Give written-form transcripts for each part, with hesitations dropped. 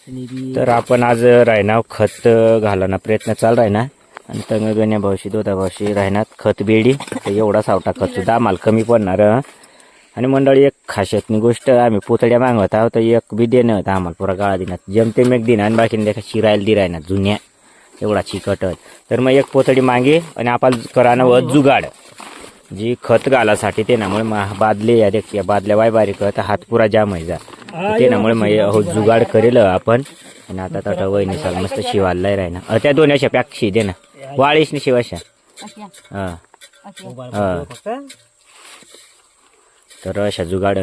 तर आपण आज राहणार खत घालण्याचा प्रयत्न चालू आहे ना आणि तंगगण्या भावशी दोदा भावशी राहणार खत बेडी तर एवढा सावटा खत सुद्धा आम्हाला कमी पडणार आणि मंडळी एक खासियतनी गोष्ट आम्ही पोतड्या मागवत आहोत तर एक बी देणं होतं आम्हाला पुरा गाळा दिनात जमते मग दिन आणि बाकी देखा शिरायला दि राहणार जुन्या एवढा चिकटत तर मग एक पोतडी मागे आणि आपण कराना व जुगाड जी खत घालासाठी ते नामुळे बादले या देख या बादल्या वाय बारीक हात पुरा जाम आहे जा ते नामुळे मग जुगाड करेल आपण आणि आता तटा वहिनी साल मस्त शिवायला राहिना त्या दोन अशा पॅक्षी दे ना वाळीस शिवाशा हा हा तर अशा जुगाड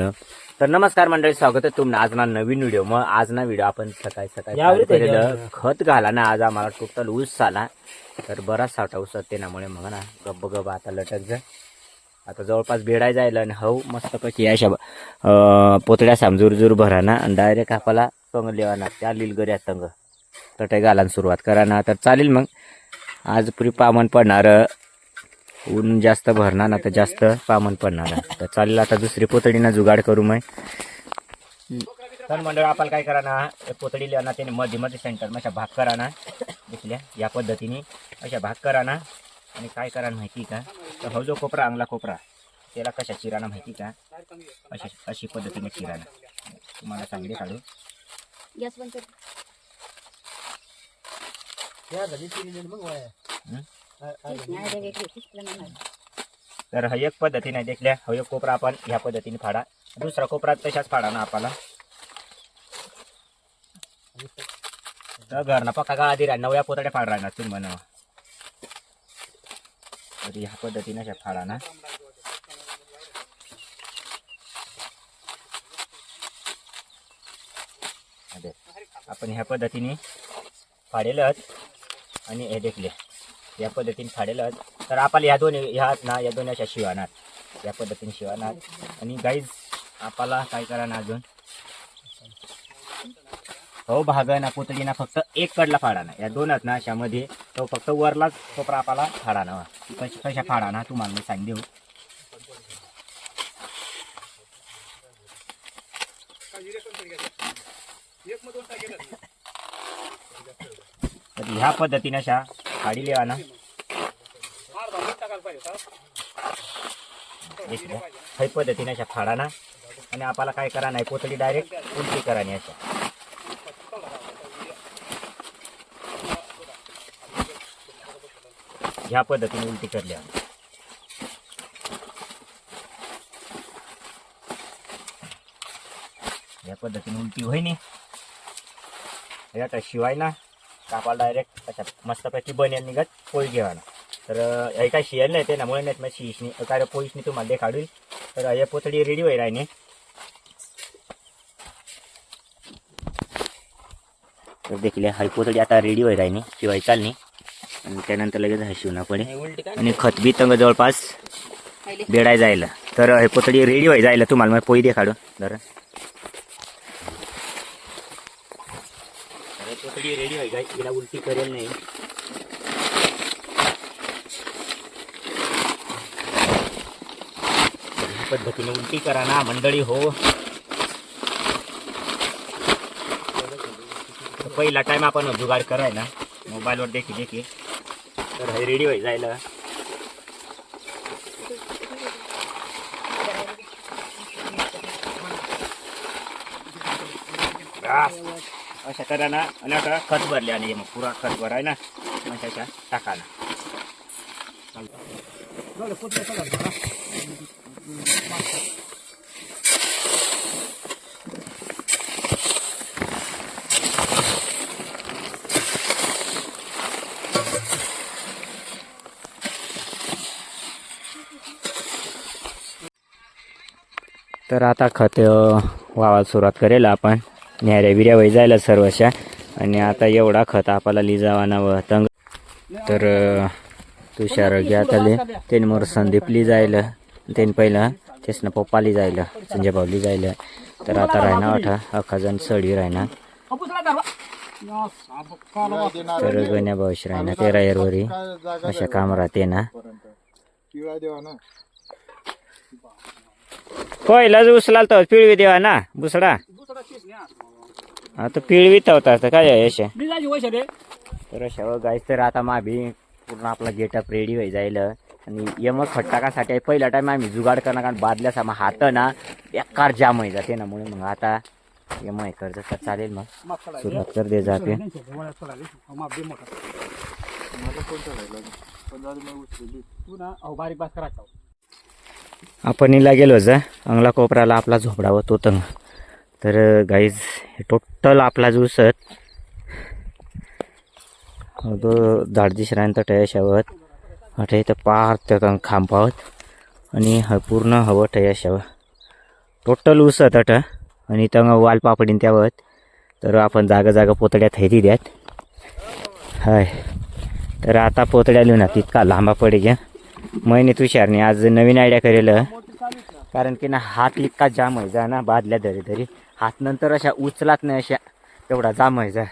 तर नमस्कार मंडळी स्वागत आहे तुम्हाला आज ना नवीन व्हिडिओ मग आज ना व्हिडिओ आपण सकाळी सकाळी खत घाला ना आज आम्हाला टोटल ऊस आला तर बराच साठा ऊस ते नामुळे मग ना गब्ब गब आता लटक जा आता जवळपास बेडाय जायला आणि हऊ मस्तपैकी अशा पोतड्या सामजूर जूर भरा ना आणि डायरेक्ट आपल्याला तंग लेवा ना त्या लिलगऱ्या तंग तटे घालायला सुरुवात करा ना तर चालेल मग आज पुरी पामन पडणार ऊन जास्त भरणार ना तर जास्त पामन पडणार तर चालेल आता दुसरी पोतडीना जुगाड करू मग तर मंडळ आपल्याला काय करा ना पोतडी लिहा ना त्याने मध्ये मध्ये सेंटर अशा भाग करा ना दिसल्या या पद्धतीने अशा भाग करा ना आणि काय करा माहिती का तर हो जो कोपरा अंगला कोपरा त्याला कशा चिराना माहिती का अशी पद्धतीने चिराना तुम्हाला सांगले काढू तर हा एक पद्धतीने देखल्या हा एक कोपरा आपण ह्या पद्धतीने फाडा दुसरा कोपरा तशाच फाडा ना आपल्याला तर घरना पक्का गाळा दिला नव्या पोतड्या फाड राहणार तुम्ही म्हणा तर ह्या पद्धतीने अशा फाडा ना आपण ह्या पद्धतीने फाडेलच आणि हे देखले या पद्धतीने फाडेलच तर आपल्याला ह्या दोन ह्यात ना या दोन अशा शिवानात या पद्धतीने शिवानात आणि गाईज आपल्याला काय करा ना अजून हो भाग ना पोतडीना फक्त एक कडला फाडा ना या दोनात ना अशामध्ये तो फक्त वरलाच कोपरा आपल्याला फाडा ना कशा फाडा ना तुम्हाला मी सांग देऊ तर ह्या पद्धतीने अशा फाडी लेवा ना ह्या पद्धतीने अशा फाडा ना आणि आपल्याला काय करा नाही पोतडी डायरेक्ट उलटी करा नाही अशा ह्या पद्धतीने उलटी करल्या या पद्धतीने उलटी होई नाही आता शिवाय ना कापाला डायरेक्ट अशा मस्तपैकी बन्या निघत पोळी घेवा ना तर हे काय शियायला नाही ते त्यामुळे नाहीत मग शिशनी काय पोळीसनी तुम्हाला देखाडूल तर हे पोतडी रेडी होई राहिने तर देखील हा पोतडी आता रेडी होई राहिने शिवाय चालणे आणि त्यानंतर लगेच हा शिवणं पडे आणि खत बी तंग जवळपास बेडाय जायला तर हे पोतडी रेडी होई जायला तुम्हाला मग पोळी देखाडून जरा पोतडी रेडी होई गाय तिला उलटी करेल नाही पद्धतीने उलटी करा ना मंडळी हो पहिला टाइम आपण जुगाड कराय ना मोबाईलवर देखी तर हे रेडी होई जायला अशा करा ना आणि आता खत भरले आणि मग पुरा खत भराय ना अशा टाका ना तर आता खत वावायला सुरुवात करेल आपण न्याऱ्या बिऱ्या वय जायला सर्वशा आणि आता एवढा खत आपल्याला लिजावाना व तंग तर तुषार घ्या त्याले त्याने मोर संदीप ली जायला त्याने पहिला तेच ना पप्पा ली जायला संजय भाऊ ली जायला तर आता राहणार अठा अख्खा जण सडी राहणार तर गण्या भाऊशी राहणार 13 एरवरी अशा काम राहते ना पहिलाच उचलाल तर पिळवी देवा ना बुसडा आता पिळवीत होता आता काय आहे अशा तर अशा गाईस तर आता माभी पूर्ण आपला गेटअप रेडी होई जाईल आणि यमक खट टाकासाठी पहिला टाइम आम्ही जुगाड करणार कारण बादल्या मा हात ना बेकार जाम होई जाते ना म्हणून मग आता यम आहे कर्ज तर चालेल मग सुरुवात कर दे जाते आपण इला गेलो जा अंगला कोपराला आपला झोपडा व तो तंग तर गाईज टोटल आपला जुसत तो झाड दिसरान तर टयाशावत अठे इथं पार त्या खांबावत आणि पूर्ण हवं टयाशावं टोटल उसत अट आणि इथं वाल पापडीन त्यावत तर आपण जागा जागा पोतड्यात हेरी द्यात हाय तर आता पोतड्या लिहून तितका लांबा पडे घ्या महिने तुषारने आज नवीन आयडिया करेल कारण की ना हात इतका जाम आहे जा ना बादल्या धरी धरी हात नंतर अशा उचलात नाही अशा एवढा जाम आहे जा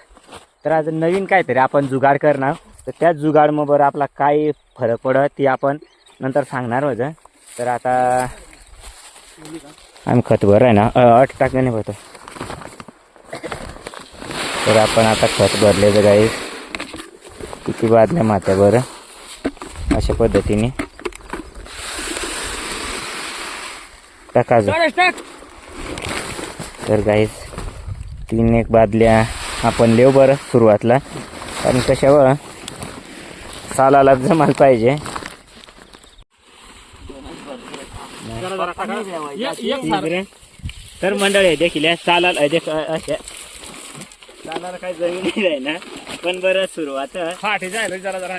तर आज नवीन काहीतरी आपण जुगाड करणार तर त्याच जुगाड मग बरं आपला काय फरक पडत ती आपण नंतर सांगणार होतं तर आता आम्ही खत भर आहे ना 8 टाकण्याने होतं तर आपण आता खत भरले तर गाईस किती बादल्या मात्या बरं अशा पद्धतीने टाकायचं तर गाईस 3 बादल्या आपण लेव बरं सुरुवातला कारण कशावर सालाला जमायला पाहिजे तर मंडळी देखील सालाला अशा सालाला काही जमीन नाही आहे ना पण बरं सुरुवात फाटे जायला जरा जरा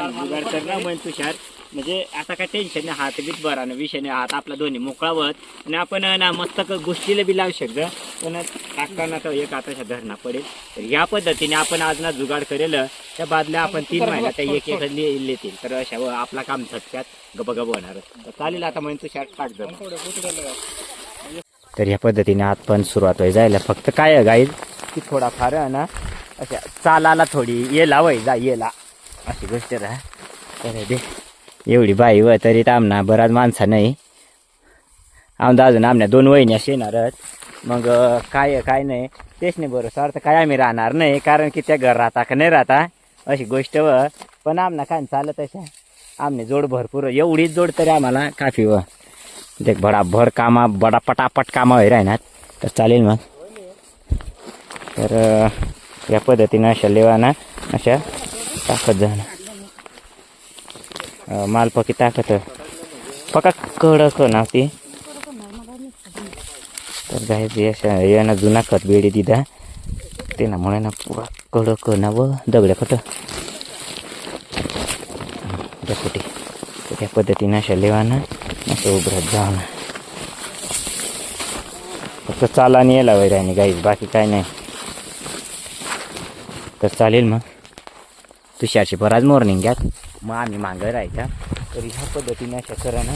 जुगाड करणार म्हण तुषार म्हणजे आता काय टेन्शन नाही हात बीत बरा ना विषय नाही हात आपला दोन्ही मोकळावत आणि आपण ना मस्त गोष्टीला बी लावू शकतो पण टाकताना तर एक आताशा धरणा पडेल तर ह्या पद्धतीने आपण आज ना जुगाड करेल त्या बादल्या आपण 3 महिन्यात त्या एक एक येतील तर अशा आपला काम झटक्यात गबगब होणार तर चालेल आता म्हणून तुषार काढ तर ह्या पद्धतीने आज पण सुरुवात व्हायला जायला फक्त काय गाईज की थोडाफार ना अशा चालाला थोडी येला वय जा येला अशी गोष्ट राहा तर दे एवढी बाई व तरी आमना बराच माणसा नाही आमदा अजून आमच्या 2 वहिनी असे येणारच मग काय नाही तेच नाही बरं सर तर काय आम्ही राहणार नाही कारण की त्या घर राहता का नाही राहता अशी गोष्ट व पण आमना काय चालत अशा आमने जोड भरपूर एवढीच जोड तरी आम्हाला काफी व देख भडाभर कामा बडा पटापट कामा होई राहणार तर चालेल मग तर या पद्धतीनं अशा लेवाना अशा टाकत जाणं मालपकी टाकत पका कडक नव्हती तर गाय यानं जुना खत बेडी दिदा ते ना म्हणून ना पुरा कडक ना व दगड्या खट कुठे त्या पद्धतीनं अशा लेवाना असं उभरत जाणं फक्त चालाने यायला वैराने गाईज बाकी काय नाही तर चालेल मग तुषारची बराच मॉर्निंग घ्यात मग आम्ही मागं राहायचा तर ह्या पद्धतीने अशा करा ना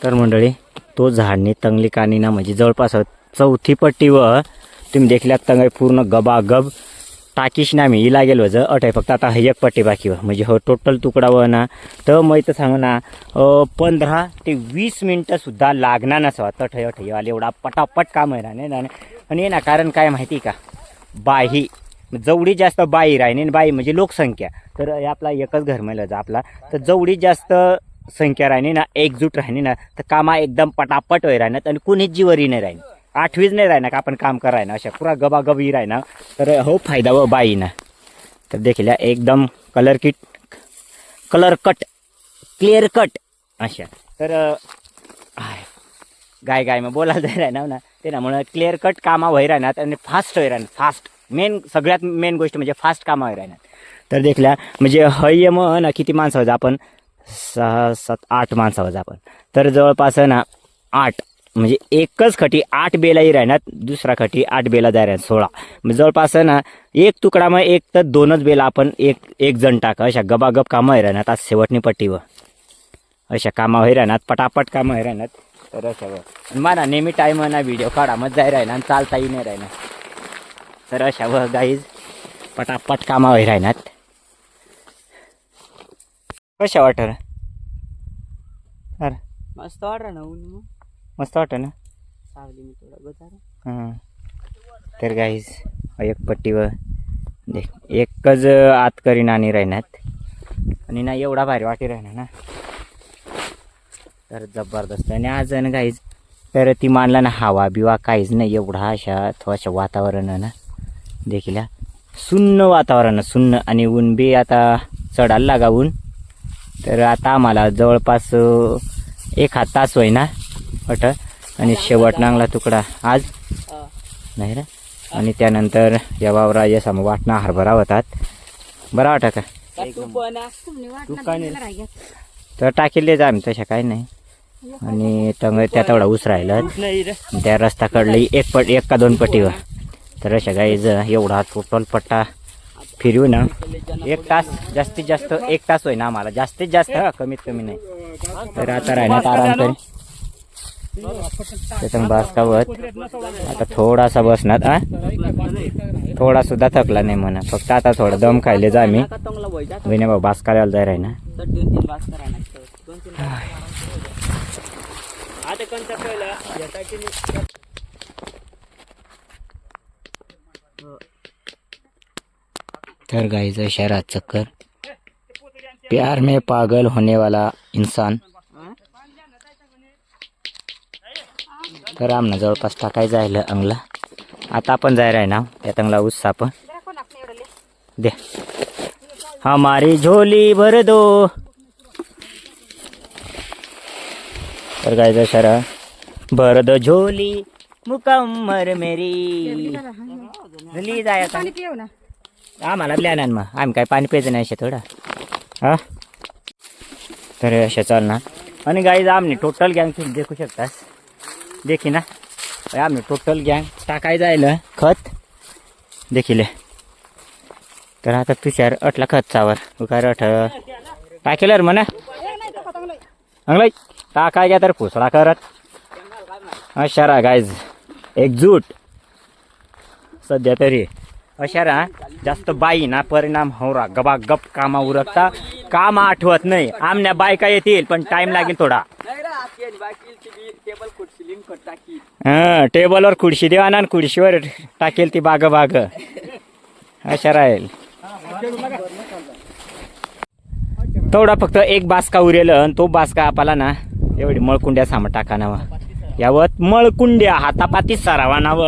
तर मंडळी तो झाडने तंगली कानी ना म्हणजे जवळपास 4थी पट्टी व तुम्ही देखल्यात तंग पूर्ण गबागब टाकीश ना मी इला गेलो ज अट आहे फक्त आता 1 पट्टी बाकी व म्हणजे हो टोटल तुकडा व ना तर मग इथं सांगू ना 15 ते 20 मिनटं सुद्धा लागणार नसवा तठ आले एवढा पटापट काम आहे ना आणि ना कारण काय माहिती का बाही जेवढी जास्त बाई राहिने बाई म्हणजे लोकसंख्या तर आपला एकच घर मिळालं आपला तर जेवढी जास्त संख्या राहिने ना एकजूट राहिने ना तर कामा एकदम पटापट होई राहणार आणि कुणीच जीवरी नाही राहीन 8वीच नाही राहणार का आपण काम कराय ना अशा पुरा गबागबी राहणार तर हो फायदा व बाई ना तर देखील एकदम कलर कट क्लिअर कट अशा तर गाय मग बोलायला जाय राहणार ना ते ना म्हणून क्लिअर कट कामा व्हाय राहणार आणि फास्ट होई राहणार फास्ट सगळ्यात मेन गोष्ट म्हणजे फास्ट कामा व्हाय राहणार तर देखल्या म्हणजे हय मग ना किती माणसं होतं आपण 6, 7, 8 माणसं होतं आपण तर जवळपास ना 8 म्हणजे एकच खटी 8 बेलाही राहणार दुसरा खटी 8 बेला जाय राहणार 16 म्हणजे जवळपास ना एक तुकडा मग एक तर 2च बेला आपण एक जण टाका अशा गबागब कामं व्हाय राहणार आज शेवटणी पट्टीवर अशा कामा व्हाय राहणार पटापट कामं व्हाय राहणार तर अशा मला नेहमी टाईम ना व्हिडिओ काढा मग जाय राहणार आणि चालताही नाही राहणार तर अशा व गाईज पटापट कामा व्हाय राहणार कशा वाटत अरे मस्त वाटलं ना ऊन मग मस्त वाटतं ना. सावली मी थोडा बघा. हां तर गाईज एक पट्टीवर देख एकच आत करी नाणी राहण्यात आणि ना एवढा भारी वाटी राहणार ना तर जबरदस्त. आणि आज ना गाईज तर ती मानला ना हवा बिवा काहीच नाही एवढा अशा थोडाशा वातावरण ना देखील सुन्न वातावरण सुन्न आणि ऊन बी आता चढायला लागा ऊन. तर आता आम्हाला जवळपास 1 तास होय ना अट आणि शेवट नांगला तुकडा आज नाही रे. आणि त्यानंतर या वावरा या सम वाटणा हरभरा होतात. बरा वाटा का तर टाकेले जा आम्ही तशा काही नाही. आणि त्यामुळे त्या तेवढा ऊस राहिला त्या रस्ता कडले 1 का 2 पट्टीवर. तर अशा गाईज एवढा टोटल पट्टा फिरवू ना 1 तास जास्तीत जास्त 1 तास होय ना आम्हाला जास्तीत जास्त कमीत कमी नाही. तर आता राहण्यात आराम करेल त्याच्यामुळे बासकावत आता थोडासा बसणार थोडा सुद्धा थकला नाही म्हणा. फक्त आता थोडा दम खायले जा आम्ही विनय भाऊ बास करायला जाय राही ना. तर गाइस शहरात चक्कर प्यार में पागल होने वाला इंसान. तर आमना जवळपास टाकाय जायला अंगला. आता आपण जाय राय ना त्या तंगला उत्साह पण दे हमारी झोली भर दो. तर गाइस शहरा भर दो झोली मुकम्मर मेरी ली जाय आम्हाला प्लॅन मग आम्ही काय पाणी प्यायचं नाही अशा थोडा हा. तर अशा चालणार. आणि गाईज आम्ही टोटल गँग तुम्ही देखू शकतास देखी ना आम्ही टोटल गँग टाकाय जायला खत देखील. तर आता तुषार अटला खत चावर उकार अठ टाकेल म्हणा अंगलाय टाकाय घ्या तर फुसडा करत अशारा गाईज एकजूट सध्या तरी अशारा जास्त बाई ना परिणाम होरा गबा गप कामा उरकता काम आठवत नाही. आमच्या बायका येतील पण टाइम लागेल थोडा. टेबलवर खुर्शी देवा ना खुर्शीवर टाकेल ती बाग बाग अशा राहील. थोडा फक्त एक बासका उरेल आणि तो बासका आपला ना एवढी मळकुंड्या सामा टाका नाव यावत मळकुंड्या हातापाती सरावा नाव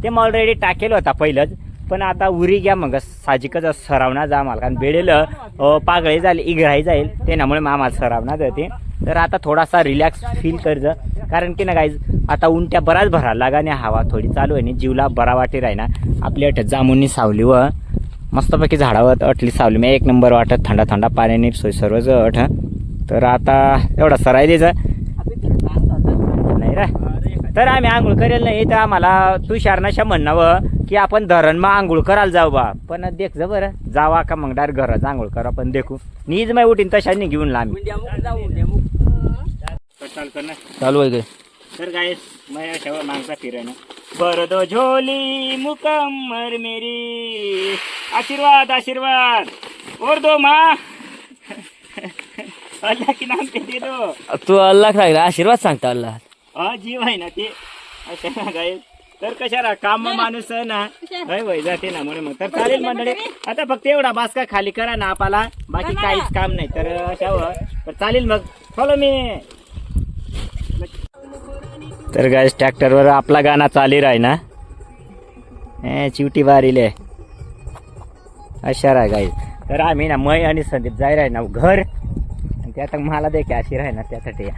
ते ऑलरेडी टाकेल होता पहिलंच. पण आता उरी घ्या मग साहजिकच सरावना जा आम्हाला कारण बेडेल पागळे झाले इगळाई जाईल त्यामुळे आम्हाला सरावना जाते. तर आता थोडासा रिलॅक्स फील करज कारण की ना गाईज आता उंट्या बराच भरायला लागा आणि हवा थोडी चालू आहे जीवला बरा वाटे राहीना. आपली अट जामुनी सावली व मस्तपैकी झाडावर अटली सावली मी 1 नंबर वाटत थंडा थंडा पाण्याने सोय सर्वच अठ. तर आता एवढा सराय द्यायचं नाही रा. तर आम्ही आंघोळ करेल नाही तर आम्हाला तू शारनाशा म्हणावं की आपण धरण मग आंघोळ करायला जाऊ बा. पण देख जा बरं जावा का मग डायरेक्ट घरात आंघोळ करा. पण देखू नीज मी उठीन तशाने घेऊन लांबी चालू आहे गे. तर काय मैं मागचा फिरायला भर दो झोली मुकम्मर मेरी आशीर्वाद आशीर्वाद और दो माँ अल्लाह की नाम पे दे दो. तू अल्लाह सांगितलं आशीर्वाद सांगता अल्लाह हा जीव आहे ना ते अशा काय. तर कशाला काम माणूस ना वय जाते ना म्हणून मग तर चालेल मंडळी. आता फक्त एवढा बासका खाली करा ना आपला बाकी काहीच काम नाही. तर अशावर तर चालेल मग फॉलो मी. तर गाइस ट्रॅक्टरवर आपला गाणं चाली राही ना चिवटी बारीले अशा राह गाईस. तर आम्ही ना मय आणि संदीप जाय राही ना घर आणि त्यात मला देखील अशी राही ना त्यासाठी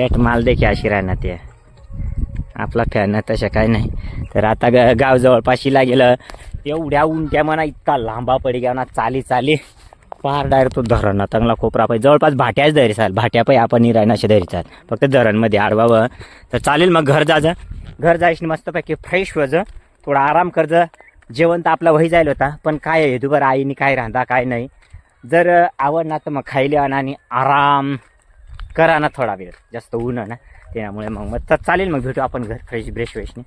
एक माल देखील अशी राही ना ते आपला फॅन तशा काय नाही. तर आता गाव जवळपाशी लागेल एवढ्या उंट्या म्हणा इतका लांबा पडी घ्या ना चाली चाली पार डायरेक्ट तो धरण चांगला कोपरा पाहिजे जवळपास भाट्याच धरी चाल भाट्या पाहिजे आपण राहण्याशी धरी चाल फक्त धरणमध्ये आडवावं. तर चालेल मग घर जायचं घर जायची मस्तपैकी फ्रेश व्हायचं थोडा आराम करज. जेवण तर आपला वही जायला होता पण काय आहे तू बरं आईने काय राहता काय नाही. जर आवड ना तर मग खायला आणा आणि आराम करा ना थोडा वेळ जास्त ऊन ना त्यामुळे मग चालेल मग भेटू आपण घर फ्रेश ब्रेश वेशने.